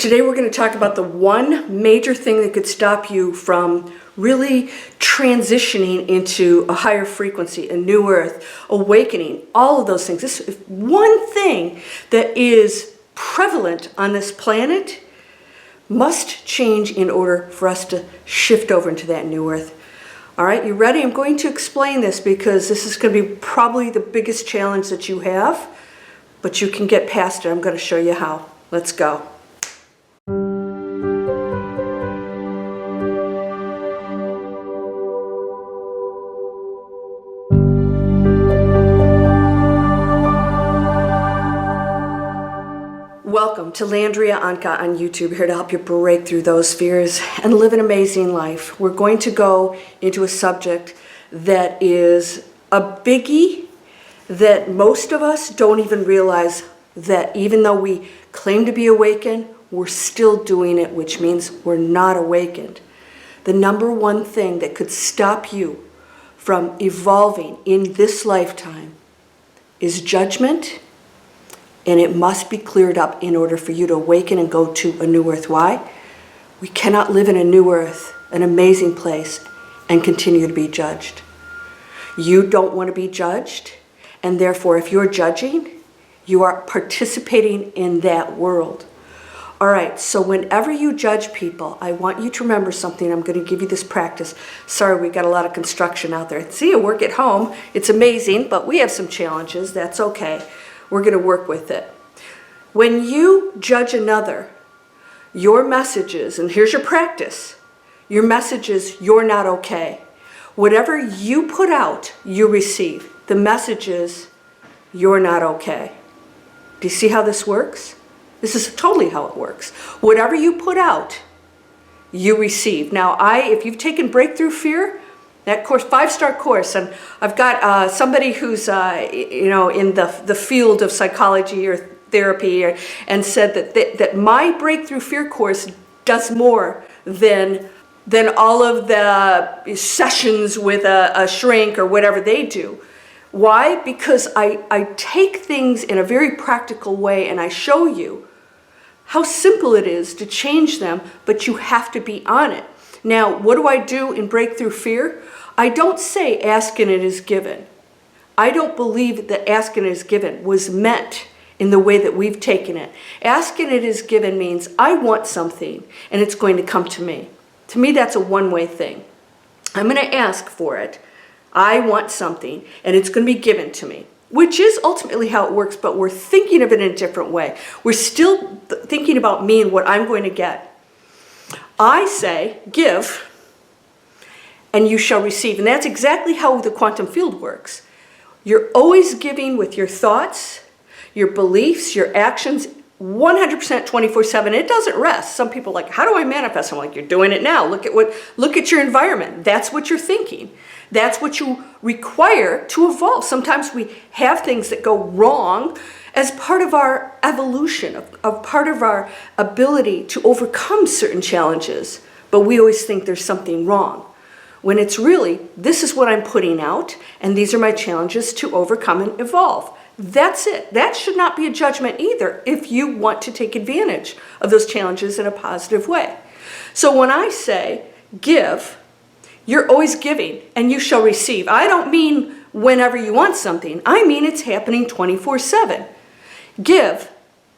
Today we're going to talk about the one major thing that could stop you from really transitioning into a higher frequency, a new earth, awakening, all of those things. This is one thing that is prevalent on this planet must change in order for us to shift over into that new earth. All right, you ready? I'm going to explain this because this is going to be probably the biggest challenge that you have, but you can get past it. I'm going to show you how. Let's go. Welcome to Landria Onkka on YouTube, here to help you break through those fears and live an amazing life. We're going to go into a subject that is a biggie that most of us don't even realize that even though we claim to be awakened, we're still doing it, which means we're not awakened. The number one thing that could stop you from evolving in this lifetime is judgment. And it must be cleared up in order for you to awaken and go to a new earth. Why? We cannot live in a new earth, an amazing place, and continue to be judged. You don't want to be judged, and therefore if you're judging, you are participating in that world. All right, so whenever you judge people, I want you to remember something. I'm going to give you this practice. Sorry, we got a lot of construction out there. See, I work at home. It's amazing, but we have some challenges. That's okay. We're going to work with it. When you judge another, your message is, and here's your practice, your message is, you're not okay. Whatever you put out, you receive. The message is, you're not okay. Do you see how this works? This is totally how it works. Whatever you put out, you receive. Now, if you've taken Breakthrough Fear, that course, 5-star course, and I've got somebody who's in the field of psychology or therapy, and said that my Breakthrough Fear course does more than all of the sessions with a shrink or whatever they do. Why? Because I take things in a very practical way and I show you how simple it is to change them, but you have to be on it. Now, what do I do in Breakthrough Fear? I don't say ask and it is given. I don't believe that ask and it is given was meant in the way that we've taken it. Ask and it is given means I want something and it's going to come to me. To me, that's a one-way thing. I'm going to ask for it. I want something and it's going to be given to me, which is ultimately how it works, but we're thinking of it in a different way. We're still thinking about me and what I'm going to get. I say, give, and you shall receive. And that's exactly how the quantum field works. You're always giving with your thoughts, your beliefs, your actions, 100% 24/7. It doesn't rest. Some people are like, how do I manifest? I'm like, you're doing it now. Look at your environment. That's what you're thinking. That's what you require to evolve. Sometimes we have things that go wrong as part of our evolution, of part of our ability to overcome certain challenges. But we always think there's something wrong, when it's really, this is what I'm putting out, and these are my challenges to overcome and evolve. That's it. That should not be a judgment either if you want to take advantage of those challenges in a positive way. So when I say give, you're always giving, and you shall receive. I don't mean whenever you want something. I mean it's happening 24/7. Give,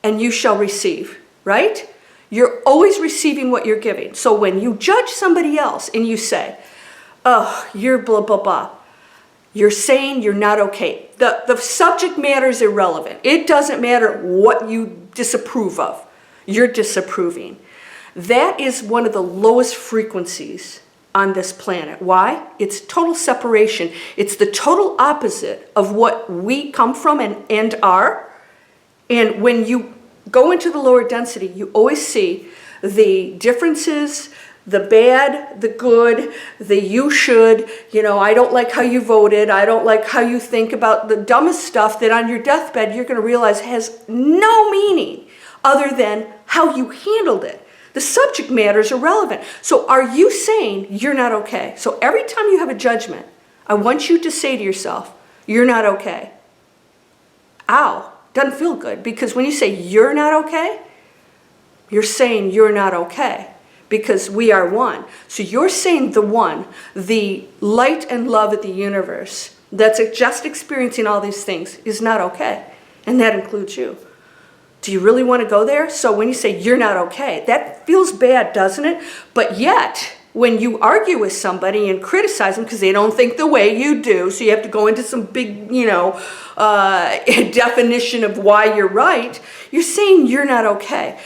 and you shall receive, right? You're always receiving what you're giving. So when you judge somebody else and you say, oh, you're blah, blah, blah, you're saying you're not okay. The subject matter is irrelevant. It doesn't matter what you disapprove of. You're disapproving. That is one of the lowest frequencies on this planet. Why? It's total separation. It's the total opposite of what we come from and are. And when you go into the lower density, you always see the differences, the bad, the good, the you should, I don't like how you voted, I don't like how you think about the dumbest stuff that on your deathbed you're going to realize has no meaning other than how you handled it. The subject matter is irrelevant. So are you saying you're not okay? So every time you have a judgment, I want you to say to yourself, you're not okay. Ow. Doesn't feel good, because when you say you're not okay, you're saying you're not okay because we are one. So you're saying the one, the light and love of the universe that's just experiencing all these things is not okay. And that includes you. Do you really want to go there? So when you say you're not okay, that feels bad, doesn't it? But yet, when you argue with somebody and criticize them because they don't think the way you do, so you have to go into some big, definition of why you're right, you're saying you're not okay.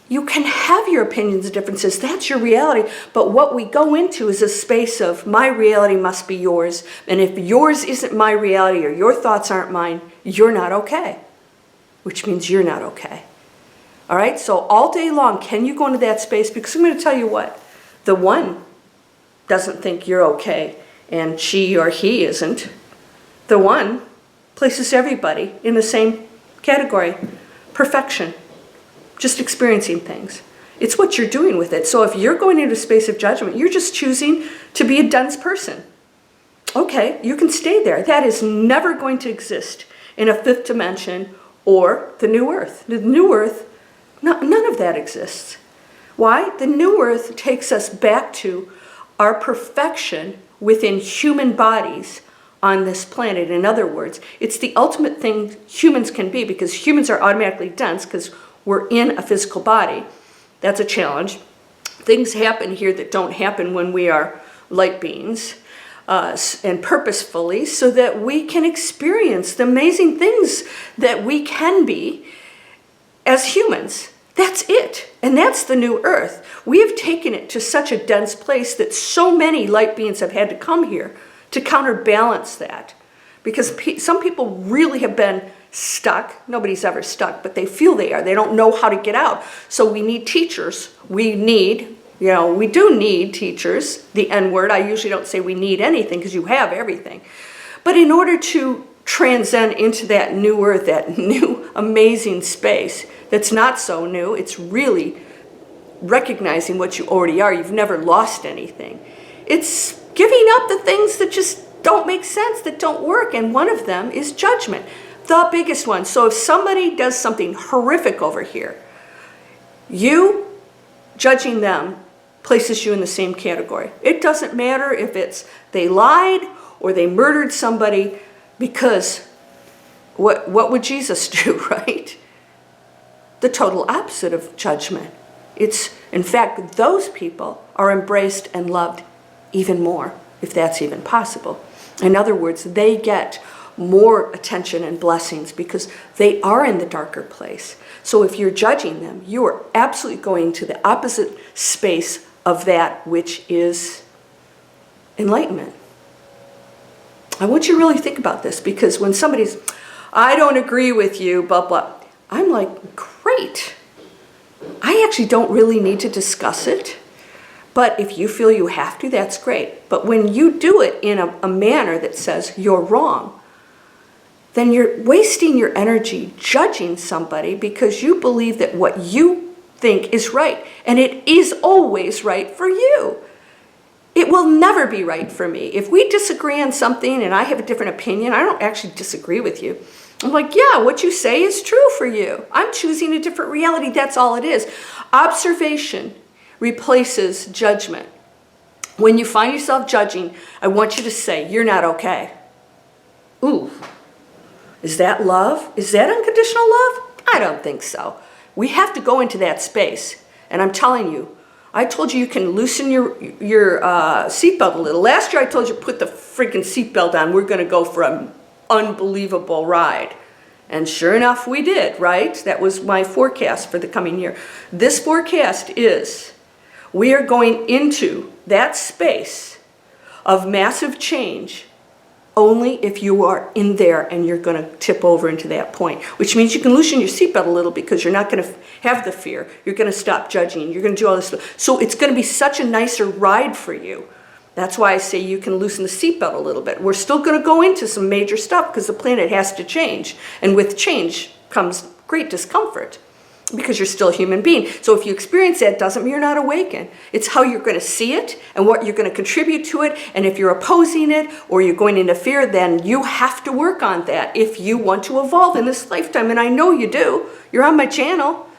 You can have your opinions and differences. That's your reality. But what we go into is a space of my reality must be yours. And if yours isn't my reality or your thoughts aren't mine, you're not okay. Which means you're not okay. All right? So all day long, can you go into that space? Because I'm going to tell you what. The one doesn't think you're okay, and she or he isn't. The one places everybody in the same category. Perfection. Just experiencing things. It's what you're doing with it. So if you're going into a space of judgment, you're just choosing to be a dense person. Okay, you can stay there. That is never going to exist in a fifth dimension or the new earth. The new earth, none of that exists. Why? The new earth takes us back to our perfection within human bodies on this planet. In other words, it's the ultimate thing humans can be, because humans are automatically dense because we're in a physical body. That's a challenge. Things happen here that don't happen when we are light beings, and purposefully, so that we can experience the amazing things that we can be as humans. That's it. And that's the new earth. We have taken it to such a dense place that so many light beings have had to come here to counterbalance that. Because some people really have been stuck. Nobody's ever stuck, but they feel they are. They don't know how to get out. So we need teachers. We do need teachers. The N word, I usually don't say we need anything because you have everything. But in order to transcend into that new earth, that new amazing space that's not so new, it's really recognizing what you already are. You've never lost anything. It's giving up the things that just don't make sense, that don't work, and one of them is judgment, the biggest one. So if somebody does something horrific over here, you judging them places you in the same category. It doesn't matter if it's they lied or they murdered somebody, because what would Jesus do, right? The total opposite of judgment. It's, in fact, those people are embraced and loved even more, if that's even possible. In other words, they get more attention and blessings because they are in the darker place. So if you're judging them, you are absolutely going to the opposite space of that which is enlightenment. I want you to really think about this, because when somebody's, I don't agree with you, blah, blah, I'm like, great. I actually don't really need to discuss it. But if you feel you have to, that's great. But when you do it in a manner that says you're wrong, then you're wasting your energy judging somebody because you believe that what you think is right. And it is always right for you. It will never be right for me. If we disagree on something and I have a different opinion, I don't actually disagree with you. I'm like, yeah, what you say is true for you. I'm choosing a different reality. That's all it is. Observation replaces judgment. When you find yourself judging, I want you to say, you're not okay. Ooh, is that love? Is that unconditional love? I don't think so. We have to go into that space. And I'm telling you, I told you can loosen your seatbelt a little. Last year I told you put the freaking seatbelt on. We're going to go for an unbelievable ride. And sure enough, we did, right? That was my forecast for the coming year. This forecast is we are going into that space of massive change only if you are in there and you're going to tip over into that point, which means you can loosen your seatbelt a little because you're not going to have the fear. You're going to stop judging. You're going to do all this stuff. So it's going to be such a nicer ride for you. That's why I say you can loosen the seatbelt a little bit. We're still going to go into some major stuff because the planet has to change. And with change comes great discomfort because you're still a human being. So if you experience that, doesn't mean you're not awakened. It's how you're going to see it and what you're going to contribute to it. And if you're opposing it or you're going into fear, then you have to work on that if you want to evolve in this lifetime. And I know you do. You're on my channel.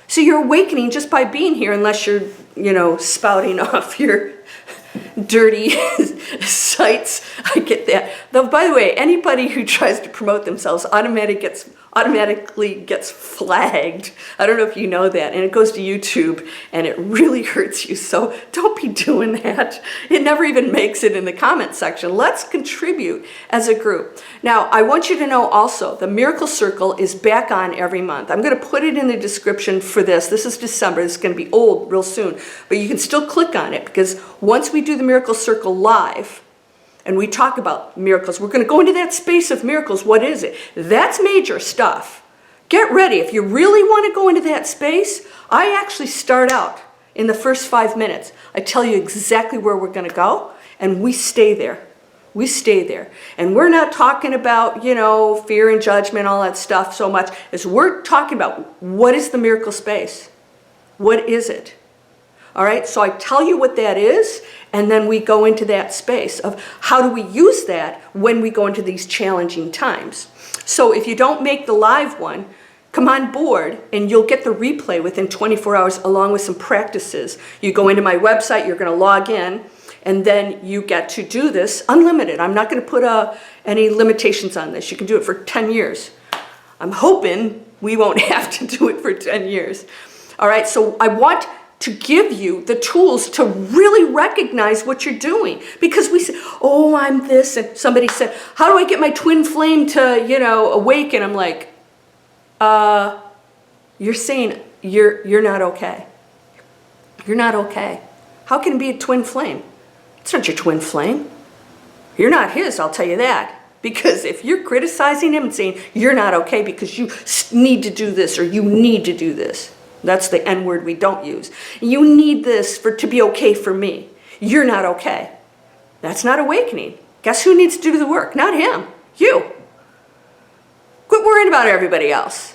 So you're awakening just by being here, unless you're, spouting off your dirty sites. I get that. Though, by the way, anybody who tries to promote themselves automatically gets flagged. I don't know if you know that, and it goes to YouTube, and it really hurts you. So don't be doing that. It never even makes it in the comment section. Let's contribute as a group. Now, I want you to know also, the Miracle Circle is back on every month. I'm going to put it in the description for this. This is December. It's going to be old real soon, but you can still click on it, because once we do the Miracle Circle live, and we talk about miracles, we're going to go into that space of miracles. What is it? That's major stuff. Get ready. If you really want to go into that space, I actually start out in the first 5 minutes. I tell you exactly where we're going to go, and we stay there. We stay there. And we're not talking about, fear and judgment, all that stuff so much, as we're talking about what is the miracle space? What is it? All right, so I tell you what that is, and then we go into that space of how do we use that when we go into these challenging times. So if you don't make the live one, come on board and you'll get the replay within 24 hours along with some practices. You go into my website, you're going to log in, and then you get to do this unlimited. I'm not going to put any limitations on this. You can do it for 10 years. I'm hoping we won't have to do it for 10 years. All right, so I want to give you the tools to really recognize what you're doing. Because we say, oh, I'm this, and somebody said, how do I get my twin flame to, awaken? I'm like, you're saying you're not okay. You're not okay. How can it be a twin flame? It's not your twin flame. You're not his, I'll tell you that. Because if you're criticizing him and saying, you're not okay because you need to do this or you need to do this, that's the N word we don't use. You need this to be okay for me. You're not okay. That's not awakening. Guess who needs to do the work? Not him. You. Quit worrying about everybody else.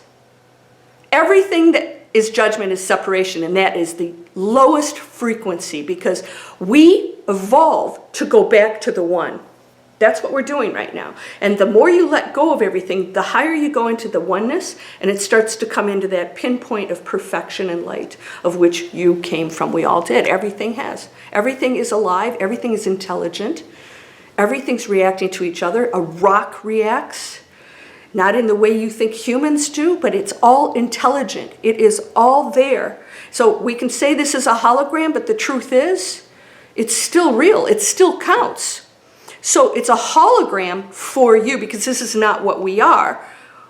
Everything that is judgment is separation, and that is the lowest frequency, because we evolve to go back to the one. That's what we're doing right now. And the more you let go of everything, the higher you go into the oneness, and it starts to come into that pinpoint of perfection and light of which you came from. We all did. Everything has. Everything is alive. Everything is intelligent. Everything's reacting to each other. A rock reacts, not in the way you think humans do, but it's all intelligent. It is all there. So we can say this is a hologram, but the truth is, it's still real. It still counts. So it's a hologram for you, because this is not what we are.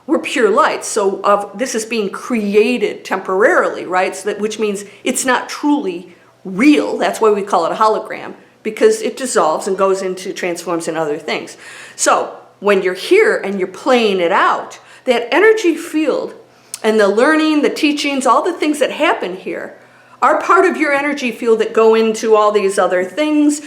We're pure light. So this is being created temporarily, right? So which means it's not truly real. That's why we call it a hologram, because it dissolves and goes into, transforms in other things. So when you're here and you're playing it out, that energy field and the learning, the teachings, all the things that happen here are part of your energy field that go into all these other things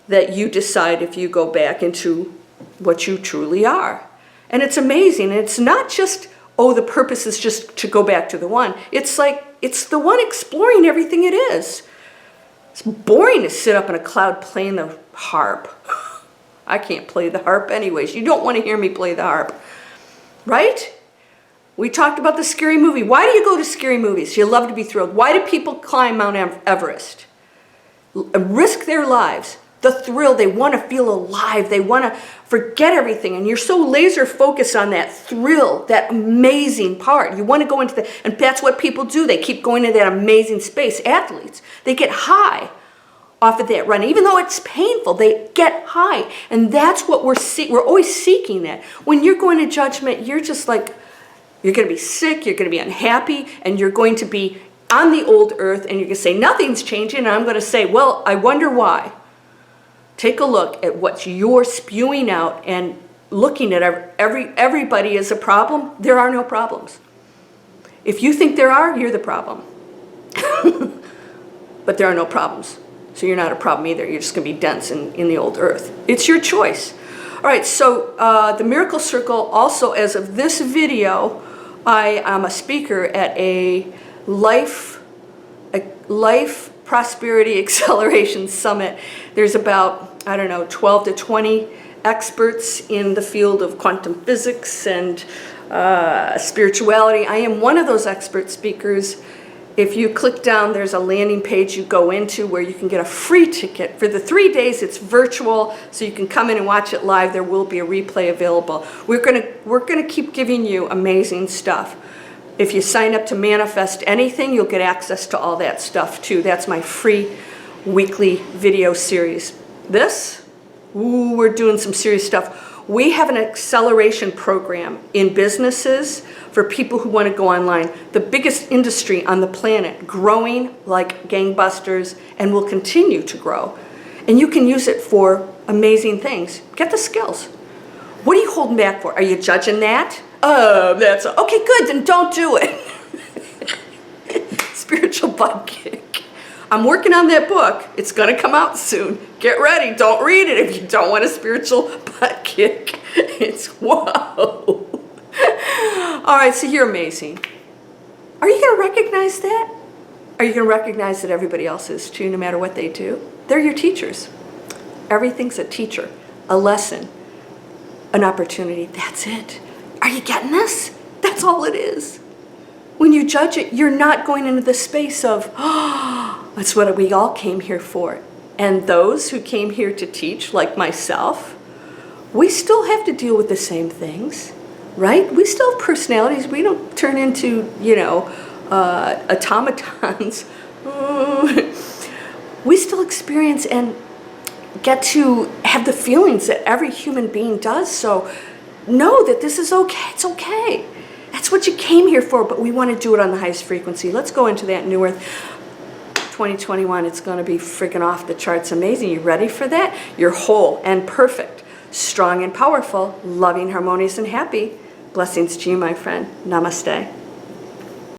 that you decide if you go back into what you truly are. And it's amazing. It's not just, oh, the purpose is just to go back to the one. It's like, it's the one exploring everything it is. It's boring to sit up in a cloud playing the harp. I can't play the harp anyways. You don't want to hear me play the harp, right? We talked about the scary movie. Why do you go to scary movies? You love to be thrilled. Why do people climb Mount Everest? Risk their lives. The thrill, they want to feel alive. They want to forget everything. And you're so laser focused on that thrill, that amazing part. You want to go into and that's what people do. They keep going to that amazing space. Athletes, they get high off of that run. Even though it's painful, they get high. And that's what we're always seeking that. When you're going to judgment, you're just like, you're going to be sick, you're going to be unhappy, and you're going to be on the old earth, and you're going to say, nothing's changing. And I'm going to say, well, I wonder why. Take a look at what you're spewing out and looking at everybody as a problem. There are no problems. If you think there are, you're the problem. But there are no problems. So you're not a problem either. You're just going to be dense in the old earth. It's your choice. All right, so the Miracle Circle, also as of this video, I am a speaker at a life Prosperity Acceleration Summit. There's about, 12 to 20 experts in the field of quantum physics and spirituality. I am one of those expert speakers, If you click down, there's a landing page you go into where you can get a free ticket. For the 3 days, it's virtual, so you can come in and watch it live. There will be a replay available. We're gonna keep giving you amazing stuff. If you sign up to Manifest Anything, you'll get access to all that stuff too. That's my free weekly video series. This, ooh, we're doing some serious stuff. We have an acceleration program in businesses for people who want to go online. The biggest industry on the planet, growing like gangbusters, and will continue to grow. And you can use it for amazing things. Get the skills. What are you holding back for? Are you judging that? Oh, that's okay, good, then don't do it. Spiritual butt kick. I'm working on that book. It's gonna come out soon. Get ready, don't read it if you don't want a spiritual butt kick. It's whoa. All right, so you're amazing. Are you gonna recognize that? Are you gonna recognize that everybody else is too, no matter what they do? They're your teachers. Everything's a teacher, a lesson, an opportunity, that's it. Are you getting this? That's all it is. When you judge it, you're not going into the space of, oh, that's what we all came here for. And those who came here to teach, like myself, we still have to deal with the same things, right? We still have personalities. We don't turn into, automatons. We still experience and get to have the feelings that every human being does. So know that this is okay. It's okay. That's what you came here for, but we want to do it on the highest frequency. Let's go into that New Earth 2021. It's going to be freaking off the charts amazing. You ready for that? You're whole and perfect, strong and powerful, loving, harmonious, and happy. Blessings to you, my friend. Namaste.